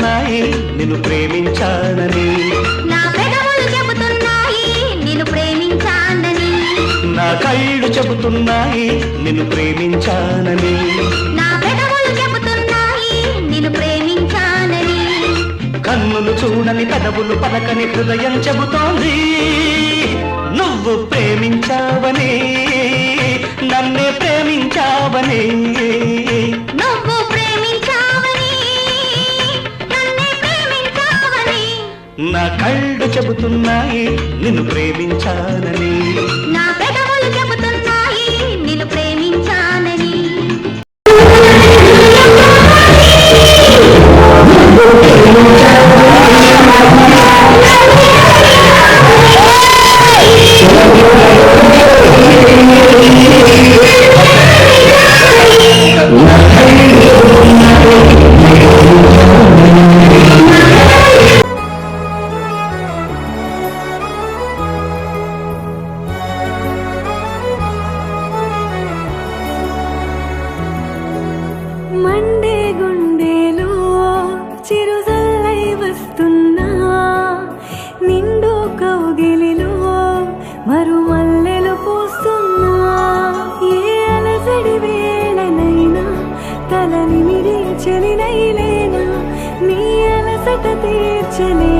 చెబుతున్నాయి నిన్ను ప్రేమించానని, నా పెదవులు చెబుతున్నాయి నిన్ను ప్రేమించానని, నా కళ్ళు చెబుతున్నాయి నిన్ను ప్రేమించానని, నా పెదవులు చెబుతున్నాయి నిన్ను ప్రేమించానని, కన్నులు చూడని పెదవులు పలకని హృదయం చెబుతోంది నువ్వు ప్రేమించావని, నన్నే ప్రేమించావని, నువ్వు ప్రేమించావని, నన్నే ప్రేమించావని, నా కళ్ళు చెబుతున్నాయి నిన్ను ప్రేమించానని, నా పెదవులు చెబుతున్నాయి నిన్ను ప్రేమించానని. మండే గుండెలో చిరుజల్లై వస్తున్నా, నిండు కౌగిలిలో మరుమల్లెలు పూస్తున్నా, ఏ అలసడి వేళనైనా తలని మిరి చెలినైలేనా, నీ అలసట తీర్చలే